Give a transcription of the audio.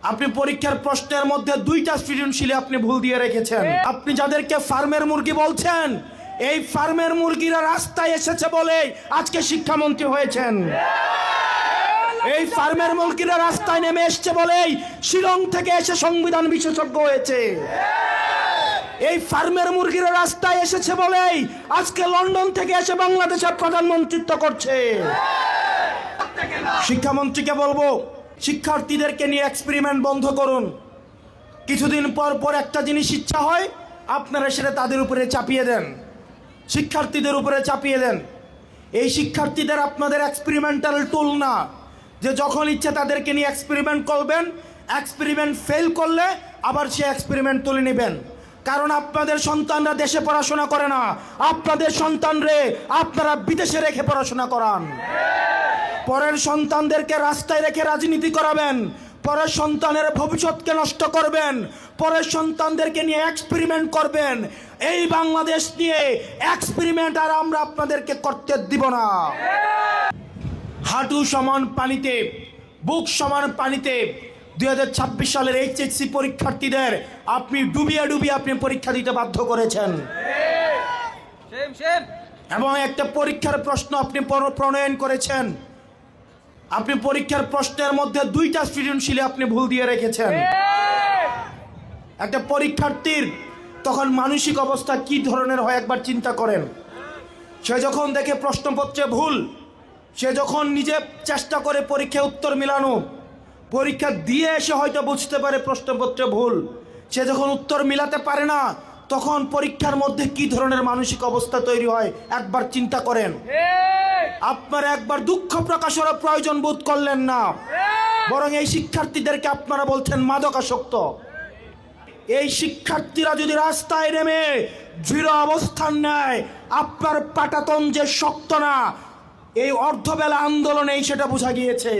আপনি পরীক্ষার প্রশ্নের মধ্যে 2টা সৃজনশীলে আপনি ভুল দিয়ে রেখেছেন। আপনি যাদেরকে ফার্মের মুরগি বলছেন, এই ফার্মের মুরগিরা রাস্তায় এসেছে বলেই আজকে শিক্ষামন্ত্রী হয়েছেন। এই ফার্মের মুরগিরা রাস্তায় নেমে এসেছে বলেই শিলং থেকে এসে সংবিধান বিশেষজ্ঞ হয়েছে। এই ফার্মের মুরগিরা রাস্তায় এসেছে বলেই আজকে লন্ডন থেকে এসে বাংলাদেশের প্রধানমন্ত্রিত্ব করছে। শিক্ষামন্ত্রীকে বলবো, শিক্ষার্থীদেরকে নিয়ে এক্সপেরিমেন্ট বন্ধ করুন। কিছুদিন পর পর একটা জিনিস ইচ্ছা হয়, আপনারা সেটা তাদের উপরে চাপিয়ে দেন, শিক্ষার্থীদের উপরে চাপিয়ে দেন। এই শিক্ষার্থীদের আপনাদের এক্সপেরিমেন্টাল টুল না, যে যখন ইচ্ছে তাদেরকে নিয়ে এক্সপেরিমেন্ট করবেন, এক্সপেরিমেন্ট ফেল করলে আবার সে এক্সপেরিমেন্ট তুলে নেবেন। কারণ আপনাদের সন্তানরা দেশে পড়াশোনা করে না, আপনাদের সন্তানরে আপনারা বিদেশে রেখে পড়াশোনা করান। পরের সন্তানদেরকে রাস্তায় রেখে রাজনীতি করাবেন, পরের সন্তানের ভবিষ্যৎকে নষ্ট করবেন, পরের সন্তানদেরকে নিয়ে এক্সপেরিমেন্ট করবেন। এই বাংলাদেশ নিয়ে এক্সপেরিমেন্ট আর আমরা আপনাদেরকে করতে দিব না। হাঁটু সমান পানিতে, বুক সমান পানিতে 2026 সালের এইচএসসি পরীক্ষার্থীদের আপনি ডুবিয়ে ডুবিয়ে আপনি পরীক্ষা দিতে বাধ্য করেছেন। এবং একটা পরীক্ষার প্রশ্ন আপনি প্রণয়ন করেছেন। আপনি পরীক্ষার প্রশ্নের মধ্যে 2টা সৃজনশীলে আপনি ভুল দিয়ে রেখেছেন। একটা পরীক্ষার্থীর তখন মানসিক অবস্থা কি ধরনের হয় একবার চিন্তা করেন। সে যখন দেখে প্রশ্নপত্রে ভুল, সে যখন নিজে চেষ্টা করে পরীক্ষায় উত্তর মিলানো, পরীক্ষা দিয়ে এসে হয়তো বুঝতে পারে প্রশ্নপত্রে ভুল, সে যখন উত্তর মিলাতে পারে না, তখন পরীক্ষার মধ্যে কি ধরনের মানসিক অবস্থা তৈরি হয় একবার চিন্তা করেন। আপনারা একবার দুঃখ প্রকাশের প্রয়োজন বোধ করলেন না, বরং এই শিক্ষার্থীদেরকে আপনারা বলছেন মাদকাসক্ত। এই শিক্ষার্থীরা যদি রাস্তায় নেমে দৃঢ় অবস্থান নেয়, আপনার পাটাতন যে শক্ত না, এই অর্ধবেলা আন্দোলনেই সেটা বোঝা গিয়েছে।